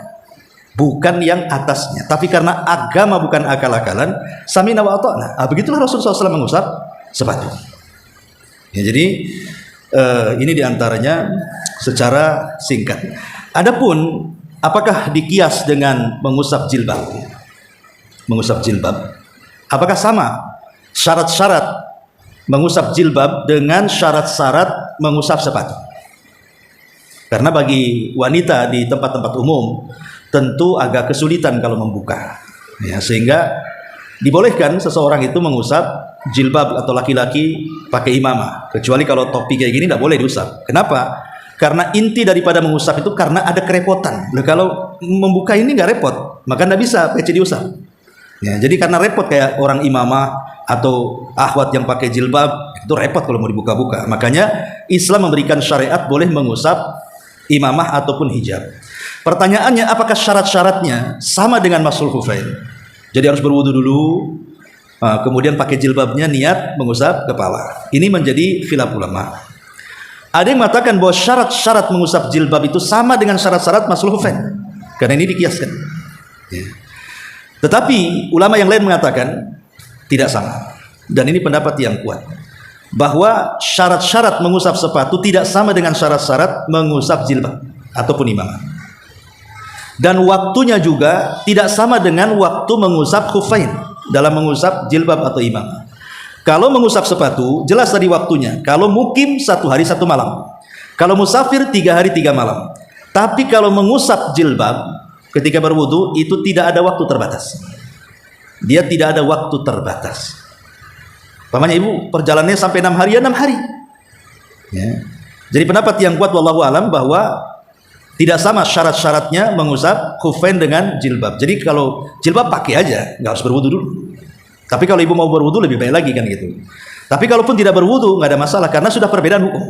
[SPEAKER 1] bukan yang atasnya. Tapi karena agama bukan akal-akalan, samina wa ata'na. Begitulah Rasulullah SAW mengusap sepatu. Ya, jadi ini diantaranya secara singkat. Adapun apakah dikias dengan mengusap jilbab? Mengusap jilbab, apakah sama syarat-syarat mengusap jilbab dengan syarat-syarat mengusap sepatu? Karena bagi wanita di tempat-tempat umum tentu agak kesulitan kalau membuka, ya, sehingga dibolehkan seseorang itu mengusap jilbab atau laki-laki pakai imamah, kecuali kalau topi kayak gini tidak boleh diusap. Kenapa? Karena inti daripada mengusap itu karena ada kerepotan. Loh, kalau membuka ini nggak repot, maka tidak bisa peci diusap. Ya, jadi karena repot kayak orang imamah atau akhwat yang pakai jilbab itu repot kalau mau dibuka-buka. Makanya Islam memberikan syariat boleh mengusap imamah ataupun hijab. Pertanyaannya, apakah syarat-syaratnya sama dengan masul khufain? Jadi harus berwudu dulu, kemudian pakai jilbabnya, niat mengusap kepala. Ini menjadi khilaf ulama. Ada yang mengatakan bahwa syarat-syarat mengusap jilbab itu sama dengan syarat-syarat masul khufain, karena ini dikiaskan. Ya. Tetapi ulama yang lain mengatakan tidak sama. Dan ini pendapat yang kuat, bahwa syarat-syarat mengusap sepatu tidak sama dengan syarat-syarat mengusap jilbab ataupun imamah. Dan waktunya juga tidak sama dengan waktu mengusap khufain dalam mengusap jilbab atau imamah. Kalau mengusap sepatu jelas tadi waktunya. Kalau mukim 1 hari 1 malam. Kalau musafir 3 hari 3 malam. Tapi kalau mengusap jilbab ketika berwudu itu tidak ada waktu terbatas. Dia tidak ada waktu terbatas. Pamannya ibu perjalanannya sampai 6 hari ya 6 hari. Ya. Jadi pendapat yang kuat wallahu alam bahwa tidak sama syarat-syaratnya mengusap khufain dengan jilbab. Jadi kalau jilbab pakai aja, nggak harus berwudu dulu. Tapi kalau ibu mau berwudu lebih baik lagi kan gitu. Tapi kalaupun tidak berwudu nggak ada masalah karena sudah perbedaan hukum.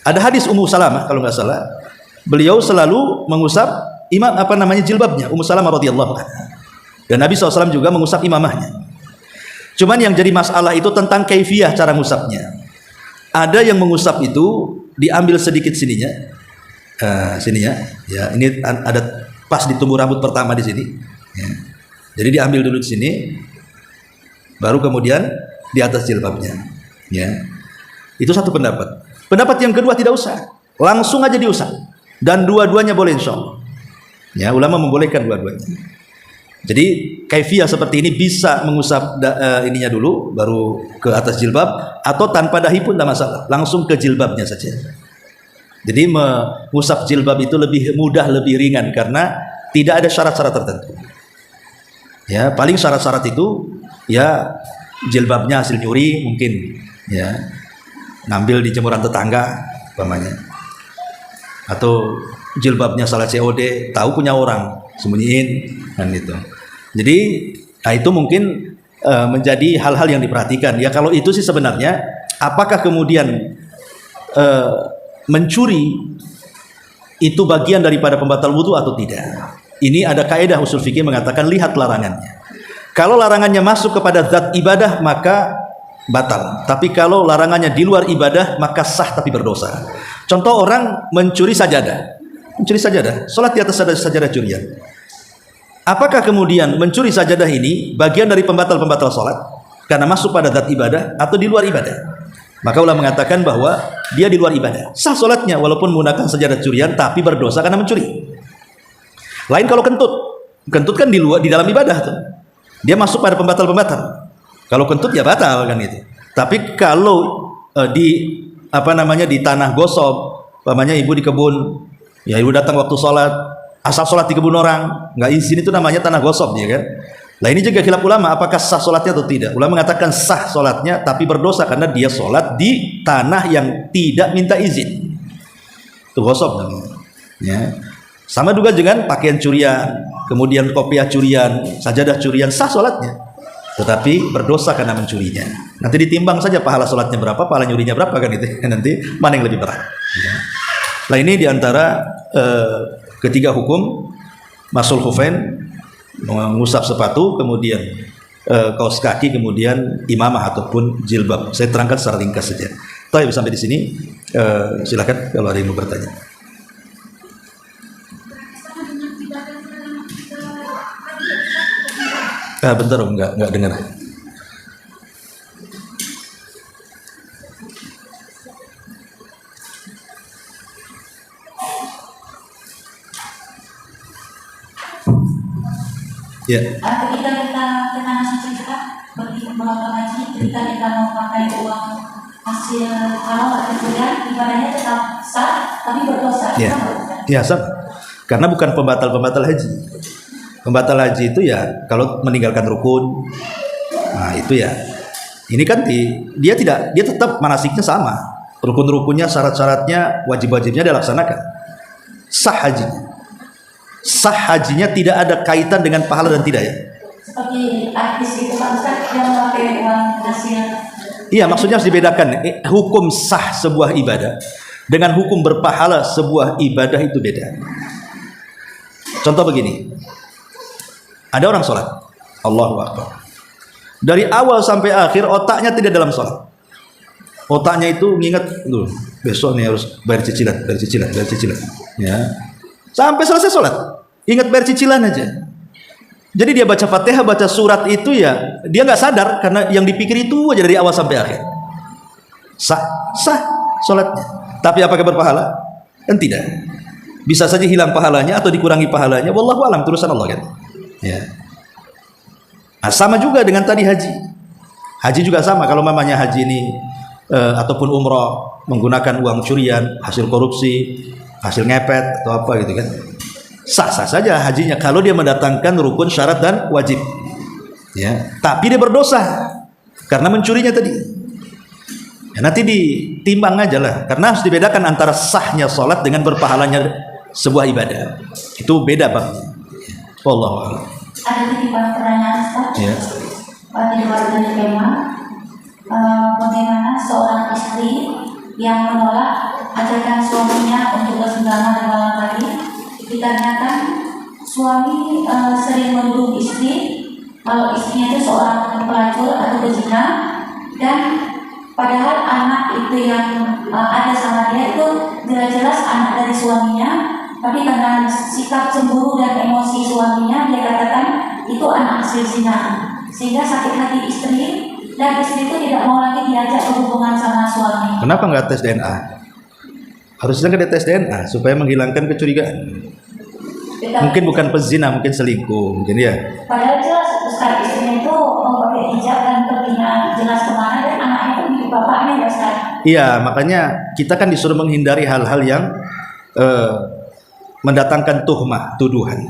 [SPEAKER 1] Ada hadis Ummu Salamah kalau nggak salah, beliau selalu mengusap jilbabnya Ummu Salamah radhiyallahu anha. Dan Nabi SAW juga mengusap imamahnya. Cuman yang jadi masalah itu tentang kaifiyah cara mengusapnya. Ada yang mengusap itu diambil sedikit sininya. Ya, ini ada pas di tumbuh rambut pertama di sini. Ya. Jadi diambil dulu di sini, baru kemudian di atas jilbabnya. Ya, itu satu pendapat. Pendapat yang kedua tidak usah, langsung aja diusap. Dan dua-duanya boleh insya Allah. Ya, ulama membolehkan dua-duanya. Jadi kaifiyah seperti ini bisa mengusap ininya dulu, baru ke atas jilbab, atau tanpa dahi pun tidak masalah, langsung ke jilbabnya saja. Jadi mengusap jilbab itu lebih mudah, lebih ringan karena tidak ada syarat-syarat tertentu. Ya, paling syarat-syarat itu ya jilbabnya hasil nyuri mungkin, ya ngambil di jemuran tetangga umpamanya, atau jilbabnya salah COD, tahu punya orang, sembunyiin kan gitu. Jadi nah itu mungkin menjadi hal-hal yang diperhatikan. Ya kalau itu sih sebenarnya apakah kemudian mencuri itu bagian daripada pembatal wudu atau tidak? Ini ada kaidah usul fikih mengatakan lihat larangannya. Kalau larangannya masuk kepada zat ibadah maka batal. Tapi kalau larangannya di luar ibadah maka sah tapi berdosa. Contoh orang mencuri sajadah. Mencuri sajadah, salat di atas sajadah curian. Apakah kemudian mencuri sajadah ini bagian dari pembatal-pembatal salat karena masuk pada zat ibadah atau di luar ibadah? Maka ulama mengatakan bahwa dia di luar ibadah. Sah salatnya walaupun menggunakan sajadah curian tapi berdosa karena mencuri. Lain kalau kentut. Kentut kan di luar, di dalam ibadah tuh. Dia masuk pada pembatal-pembatal. Kalau kentut ya batal kan itu. Tapi kalau di di tanah gosok, umpamanya ibu di kebun, ya ibu datang waktu sholat, asal sholat di kebun orang, nggak izin, itu namanya tanah gosok, ya kan? Nah ini juga khilaf ulama, apakah sah sholatnya atau tidak? Ulama mengatakan sah sholatnya, tapi berdosa karena dia sholat di tanah yang tidak minta izin. Itu gosok namanya. Ya. Sama juga dengan pakaian curian, kemudian kopiah curian, sajadah curian, sah sholatnya, tetapi berdosa karena mencurinya. Nanti ditimbang saja pahala sholatnya berapa, pahala nyurinya berapa kan itu. Nanti mana yang lebih berat. Nah ini diantara ketiga hukum masul khufain, mengusap sepatu, kemudian kaos kaki, kemudian imamah ataupun jilbab. Saya terangkan secara ringkas saja. Tapi sampai di sini silakan kalau ada yang mau bertanya. Bentar Om, nggak dengar. Ya. Ketika kita masih cerita bagi melakukan haji, ketika kita mau pakai uang hasil halal atau curian, ibadahnya tetap sah, tapi berdosa. Ya. Ya sah. Karena bukan pembatal haji. Pembatal haji itu ya kalau meninggalkan rukun. Nah itu ya. Ini kan dia tetap manasiknya sama. Rukun-rukunnya, syarat-syaratnya, wajib-wajibnya dilaksanakan. Sah haji. Sah hajinya tidak ada kaitan dengan pahala dan tidak ya. Seperti artis itu kan yang memakai uang hasil. Iya, maksudnya harus dibedakan. Hukum sah sebuah ibadah dengan hukum berpahala sebuah ibadah itu beda. Contoh begini. Ada orang sholat, Allahu Akbar. Dari awal sampai akhir otaknya tidak dalam sholat. Otaknya itu nginget, besok nih harus bayar cicilan. Ya. Sampai selesai sholat, ingat bayar cicilan aja. Jadi dia baca Fatihah, baca surat itu ya, dia nggak sadar karena yang dipikir itu aja dari awal sampai akhir. Sah sholatnya. Tapi apakah berpahala? Kan tidak. Bisa saja hilang pahalanya atau dikurangi pahalanya. Wallahu a'lam, urusan Allah kan. Ya. Nah, sama juga dengan tadi haji. Haji juga sama. Kalau mamanya haji ini ataupun umroh menggunakan uang curian, hasil korupsi, hasil ngepet atau apa gitu kan, sah-sah saja hajinya kalau dia mendatangkan rukun, syarat dan wajib. Ya. Tapi dia berdosa karena mencurinya tadi. Ya, nanti ditimbang aja lah. Karena harus dibedakan antara sahnya sholat dengan berpahalanya sebuah ibadah. Itu beda bang. Wallahu a'lam. Ada titipan pertanyaan Ustaz. Ya. Di luar dari tema, bagaimana seorang istri yang menolak ajakan suaminya untuk bersenggama di malam hari dikarenakan suami sering menuduh istri kalau istrinya itu seorang pelacur atau pezina, dan padahal anak itu yang ada sama dia itu jelas-jelas anak dari suaminya. Tapi karena sikap cemburu dan emosi suaminya, dia katakan itu anak hasil zina, sehingga sakit hati istri, dan istri itu tidak mau lagi diajak berhubungan sama suami. Kenapa nggak tes DNA? Harusnya nggak tes DNA supaya menghilangkan kecurigaan. Mungkin bukan pezina, mungkin selingkuh, mungkin ya. Padahal jelas Ustaz, istrinya itu mau pakai hijab dan perginya jelas kemana, dan anaknya itu milik bapaknya ya Ustaz. Iya, makanya kita kan disuruh menghindari hal-hal yang mendatangkan tuhmah, tuduhan.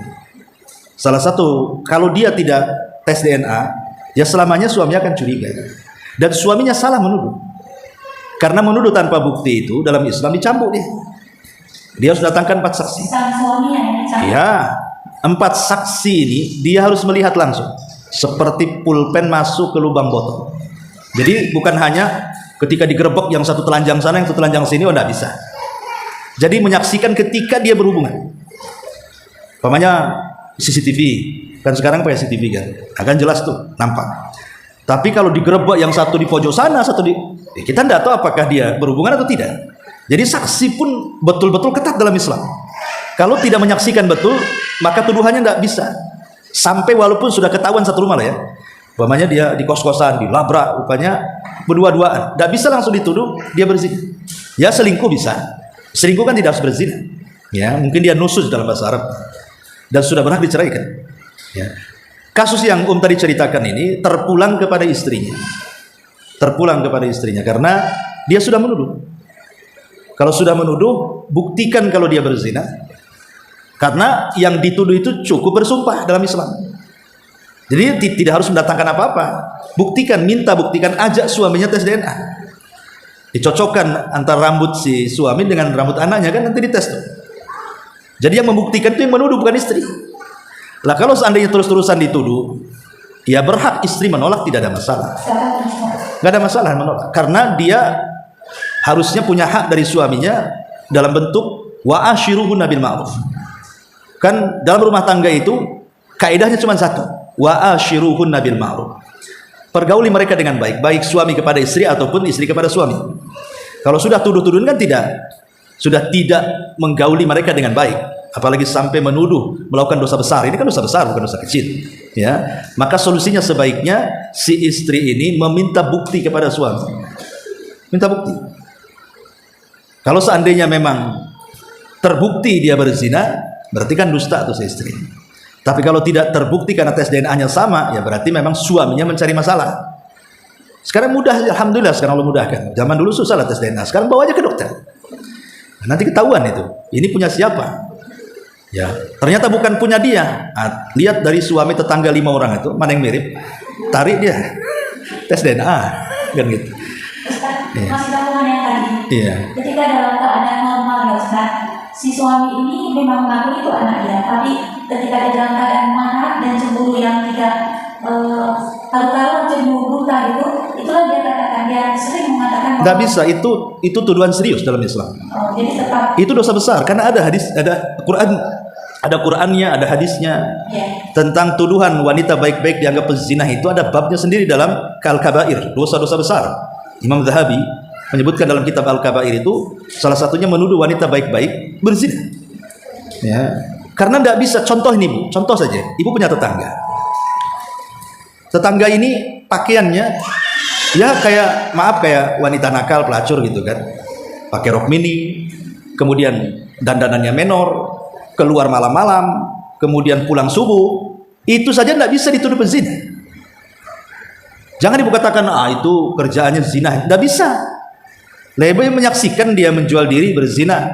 [SPEAKER 1] Salah satu, kalau dia tidak tes DNA, ya selamanya suaminya akan curiga. Dan suaminya salah menuduh. Karena menuduh tanpa bukti itu dalam Islam dicambuk dia. Dia harus datangkan 4 saksi. Ya, 4 saksi ini dia harus melihat langsung. Seperti pulpen masuk ke lubang botol. Jadi bukan hanya ketika digerebek yang satu telanjang sana, yang satu telanjang sini, enggak bisa. Jadi menyaksikan ketika dia berhubungan. Umpamanya CCTV. Kan sekarang pakai CCTV kan, akan jelas tuh nampak. Tapi kalau digerebek yang satu di pojok sana, satu di, kita tidak tahu apakah dia berhubungan atau tidak. Jadi saksi pun betul-betul ketat dalam Islam. Kalau tidak menyaksikan betul, maka tuduhannya tidak bisa. Sampai walaupun sudah ketahuan satu rumah lah ya, umpamanya dia di kos-kosan, dilabrak, rupanya berdua-duaan, tidak bisa langsung dituduh dia berzina. Ya selingkuh bisa, selingkuh kan tidak harus berzina. Ya mungkin dia nusus dalam bahasa Arab dan sudah berhak diceraikan. Ya. Kasus yang tadi ceritakan ini terpulang kepada istrinya, karena dia sudah menuduh. Kalau sudah menuduh, buktikan kalau dia berzina, karena yang dituduh itu cukup bersumpah dalam Islam. Jadi tidak harus mendatangkan apa-apa, buktikan, ajak suaminya tes DNA, dicocokkan antara rambut si suami dengan rambut anaknya, kan nanti dites tuh. Jadi yang membuktikan itu yang menuduh, bukan istri. Lah kalau seandainya terus-terusan dituduh, ya berhak istri menolak, tidak ada masalah. Nggak ada masalah menolak, karena dia harusnya punya hak dari suaminya dalam bentuk wa ashiruhunna bil ma'ruf. Kan dalam rumah tangga itu kaidahnya cuma satu, wa ashiruhunna bil ma'ruf. Pergauli mereka dengan baik, baik suami kepada istri ataupun istri kepada suami. Kalau sudah tuduh-tuduhan kan sudah tidak menggauli mereka dengan baik. Apalagi sampai menuduh melakukan dosa besar. Ini kan dosa besar, bukan dosa kecil. Ya, maka solusinya sebaiknya si istri ini meminta bukti kepada suami. Minta bukti. Kalau seandainya memang terbukti dia berzina, berarti kan dusta tuh si istri. Tapi kalau tidak terbukti karena tes DNA-nya sama, ya berarti memang suaminya mencari masalah. Sekarang mudah, alhamdulillah sekarang Allah mudahkan. Zaman dulu susah lah tes DNA. Sekarang bawa aja ke dokter. Nanti ketahuan itu. Ini punya siapa? Ya, ternyata bukan punya dia. Nah, lihat dari suami tetangga 5 orang itu mana yang mirip, tarik dia tes DNA kan gitu.
[SPEAKER 2] Ustaz, masih sambungan yang tadi.
[SPEAKER 1] Iya.
[SPEAKER 2] Ketika dalam keadaan normal ya Ustaz, si suami ini memang mengaku itu anak dia, tapi ketika dia dalam keadaan marah dan cemburu yang tidak tahu-tahu cemburu buta gitu, itulah dia katakan, dia sering mengatakan.
[SPEAKER 1] Tidak bisa, itu tuduhan serius dalam Islam.
[SPEAKER 2] Oh, jadi tetap. Itu
[SPEAKER 1] dosa besar karena ada hadis, ada Quran. Ada Qurannya, ada hadisnya tentang tuduhan wanita baik-baik dianggap pezina. Itu ada babnya sendiri dalam Al-Kabair, dosa-dosa besar. Imam Zahabi menyebutkan dalam kitab Al-Kabair itu salah satunya menuduh wanita baik-baik berzina. Ya, karena tidak bisa. Contoh ini Bu, contoh saja. Ibu punya tetangga. Tetangga ini pakaiannya ya kayak wanita nakal, pelacur gitu kan. Pakai rok mini, kemudian dandanannya menor, keluar malam-malam, kemudian pulang subuh, itu saja tidak bisa dituduh pezina. Jangan ibu katakan, itu kerjaannya zina. Tidak bisa. Lebih menyaksikan dia menjual diri berzina.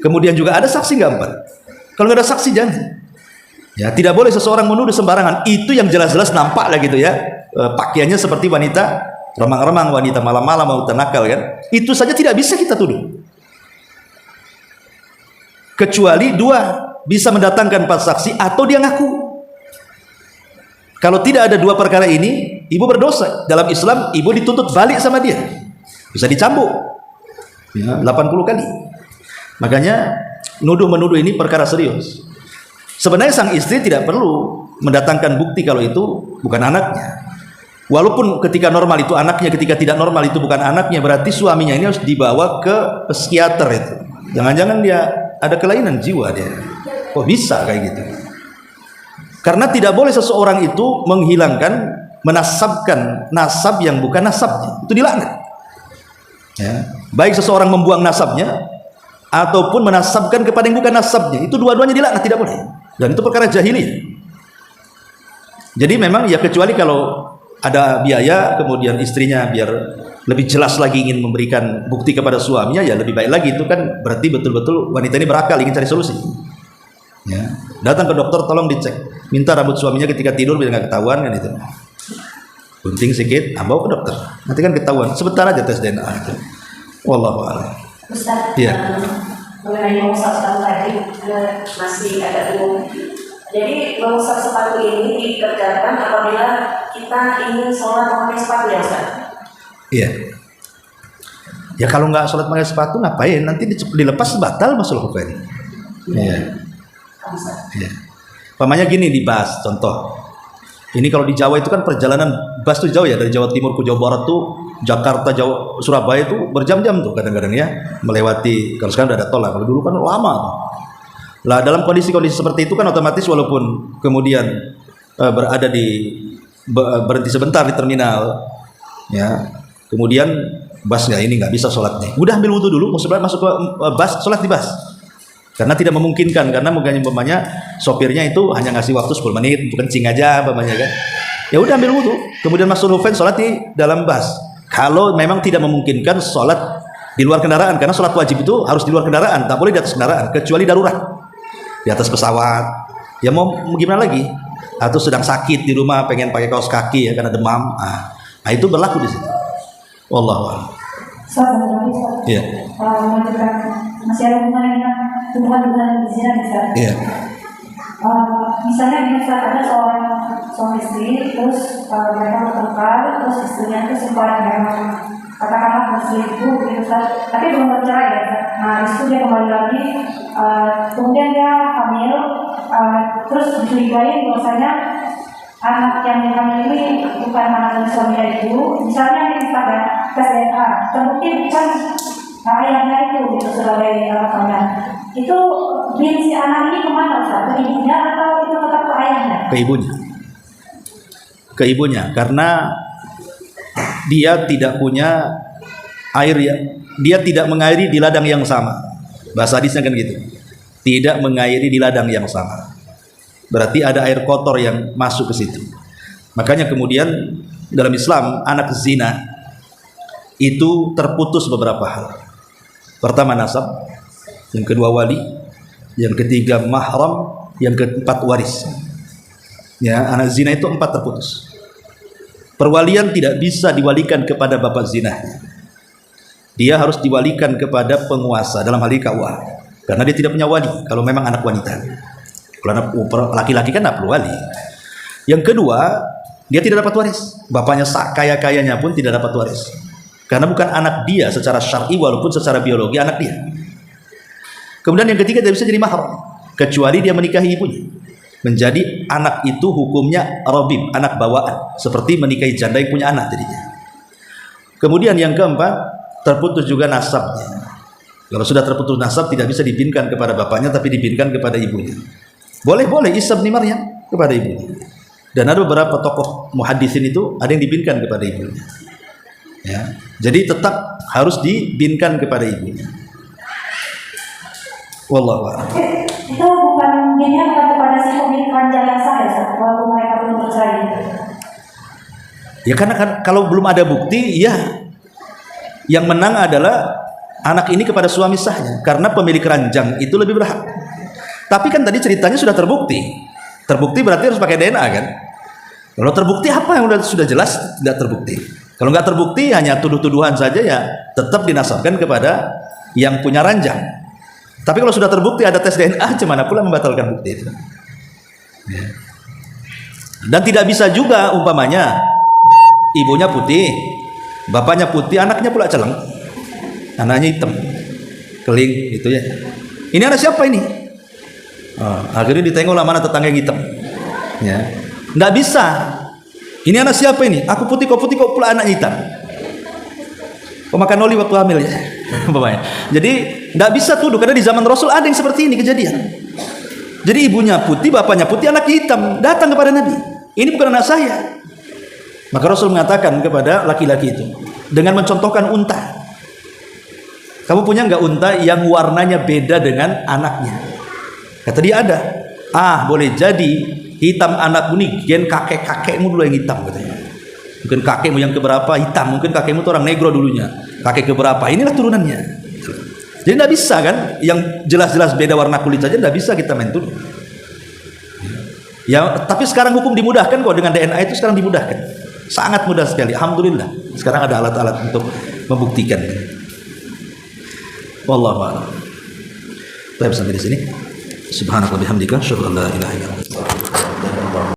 [SPEAKER 1] Kemudian juga ada saksi nggak Pak? Kalau nggak ada saksi jangan. Ya, tidak boleh seseorang menuduh sembarangan. Itu yang jelas-jelas nampak lah gitu ya. Pakaiannya seperti wanita remang-remang, wanita malam-malam, wanita nakal kan. Itu saja tidak bisa kita tuduh. Kecuali 2, bisa mendatangkan 4 saksi atau dia ngaku. Kalau tidak ada 2 perkara ini, ibu berdosa. Dalam Islam, ibu dituntut balik sama dia. Bisa dicambuk ya, 80 kali. Makanya nuduh-menuduh ini perkara serius. Sebenarnya sang istri tidak perlu mendatangkan bukti kalau itu bukan anaknya. Walaupun ketika normal itu anaknya, ketika tidak normal itu bukan anaknya, berarti suaminya ini harus dibawa ke psikiater itu. Jangan-jangan dia ada kelainan jiwa dia. Kok bisa kayak gitu? Karena tidak boleh seseorang itu menghilangkan, menasabkan nasab yang bukan nasabnya. Itu dilaknat. Ya. Baik seseorang membuang nasabnya ataupun menasabkan kepada yang bukan nasabnya, itu dua-duanya dilaknat, tidak boleh. Dan itu perkara jahiliyah. Jadi memang ya kecuali kalau ada biaya, kemudian istrinya biar lebih jelas lagi ingin memberikan bukti kepada suaminya, ya lebih baik lagi. Itu kan berarti betul-betul wanita ini berakal, ingin cari solusi. Ya, datang ke dokter, tolong dicek, minta rambut suaminya ketika tidur biar nggak ketahuan kan itu. Gunting sedikit, bawa ke dokter, nanti kan ketahuan. Sebentar aja tes DNA itu. Wallahu a'lam.
[SPEAKER 2] Ustaz,
[SPEAKER 1] ya.
[SPEAKER 2] Mengenai mengusap sepatu tadi masih agak bingung. Jadi mengusap sepatu ini dikerjakan apabila kita ingin sholat memakai sepatu ya Ustaz?
[SPEAKER 1] Iya. Ya kalau nggak sholat pakai sepatu ngapain? Nanti dilepas batal masalah hukum. Iya. Iya. Pamannya gini di bus, contoh. Ini kalau di Jawa itu kan perjalanan bus tuh jauh ya, dari Jawa Timur ke Jawa Barat tuh, Jakarta, Jawa, Surabaya tuh berjam-jam tuh kadang-kadang ya, melewati. Kalau sekarang udah ada tol lah, kalau dulu kan lama. Lah dalam kondisi-kondisi seperti itu kan otomatis walaupun kemudian berada di berhenti sebentar di terminal, ya, kemudian bus nggak bisa sholatnya. Udah ambil wudhu dulu, masuk ke bus, sholat di bus. Karena tidak memungkinkan, karena mungkin umpamanya sopirnya itu hanya ngasih waktu 10 menit untuk kencing aja umpamanya kan. Ya udah ambil wudhu, kemudian masuk rufen, sholat di dalam bus. Kalau memang tidak memungkinkan sholat di luar kendaraan, karena sholat wajib itu harus di luar kendaraan, tak boleh di atas kendaraan, kecuali darurat. Di atas pesawat, ya mau gimana lagi? Atau sedang sakit di rumah, pengen pakai kaos kaki ya karena demam. Nah itu berlaku di situ. Wallahu a'lam. Iya.
[SPEAKER 2] Masih ada hubungan zina bisa.
[SPEAKER 1] Iya.
[SPEAKER 2] Misalnya ada seorang suami istri, terus mereka bertengkar, terus istrinya itu sempat memang katakanlah berselingkuh gitu kan, tapi belum bercerai ya. Nah itu dia kembali lagi, kemudian dia hamil, terus dicurigai bahwasanya anak yang dihamil ini bukan anak dari suaminya itu. Misalnya ini pada tes DNA, terbukti bukan ayahnya itu gitu sebagai anaknya. Itu bin si anak ini kemana Ustaz? Ke ibunya atau itu tetap ke ayahnya?
[SPEAKER 1] Ke ibunya. Ke ibunya, karena dia tidak punya air ya. Dia tidak mengairi di ladang yang sama. Bahasa hadisnya kan gitu. Tidak mengairi di ladang yang sama. Berarti ada air kotor yang masuk ke situ. Makanya kemudian dalam Islam anak zina itu terputus beberapa hal. Pertama nasab, yang kedua wali, yang ketiga mahram, yang keempat waris. Ya, anak zina itu 4 terputus. Perwalian tidak bisa diwalikan kepada bapak zina. Dia harus diwalikan kepada penguasa, dalam hal ini KUA. Karena dia tidak punya wali kalau memang anak wanita. Kalau anak laki-laki kan tidak perlu wali. Yang kedua, dia tidak dapat waris. Bapaknya kaya-kayanya pun tidak dapat waris. Karena bukan anak dia secara syar'i walaupun secara biologi anak dia. Kemudian yang ketiga tidak bisa jadi mahram kecuali dia menikahi ibunya. Menjadi anak itu hukumnya rabib, anak bawaan, seperti menikahi janda yang punya anak jadinya. Kemudian yang keempat, terputus juga nasabnya. Kalau sudah terputus nasab tidak bisa dibinkan kepada bapaknya tapi dibinkan kepada ibunya. Boleh Isa bin Maryam kepada ibunya. Dan ada beberapa tokoh muhaddisin itu ada yang dibinkan kepada ibunya. Ya. Jadi tetap harus dibinkan kepada ibunya. Wallahu a'lam.
[SPEAKER 2] Itu bukan binnya bukan kepada si pemilik keranjang yang sah ya, walaupun mereka belum bercerai.
[SPEAKER 1] Ya karena kalau belum ada bukti, ya yang menang adalah anak ini kepada suami sahnya, karena pemilik keranjang itu lebih berhak. Tapi kan tadi ceritanya sudah terbukti. Terbukti berarti harus pakai DNA kan? Kalau terbukti apa yang sudah jelas tidak terbukti. Kalau nggak terbukti hanya tuduh-tuduhan saja ya tetap dinasabkan kepada yang punya ranjang. Tapi kalau sudah terbukti ada tes DNA, gimana pula membatalkan bukti itu? Ya. Dan tidak bisa juga umpamanya ibunya putih, bapaknya putih, anaknya pula celeng, anaknya hitam, keling, gitu ya. Ini anak siapa ini? Akhirnya ditengoklah mana tetangga yang hitam. Ya, nggak bisa. Ini anak siapa ini? Aku putih, kok pula anak hitam. Kau makan oli waktu hamil ya? Jadi nggak bisa tuduh, karena di zaman Rasul ada yang seperti ini kejadian. Jadi ibunya putih, bapaknya putih, anak hitam, datang kepada Nabi. Ini bukan anak saya. Maka Rasul mengatakan kepada laki-laki itu dengan mencontohkan unta. Kamu punya nggak unta yang warnanya beda dengan anaknya? Kata dia ada. Boleh jadi hitam anakmu nih, gen kakekmu dulu yang hitam katanya. Mungkin kakekmu yang keberapa hitam, mungkin kakekmu itu orang negro dulunya, kakek keberapa, inilah turunannya. Jadi tidak bisa kan, yang jelas-jelas beda warna kulit saja tidak bisa kita main tuduh. Ya, tapi sekarang hukum dimudahkan kok, dengan DNA itu sekarang dimudahkan, sangat mudah sekali, alhamdulillah. Sekarang ada alat-alat untuk membuktikan. Wallahu a'lam. Baik, sampai di sini. Subhanaka wa bihamdika, asyhadu an la ilaha illa anta.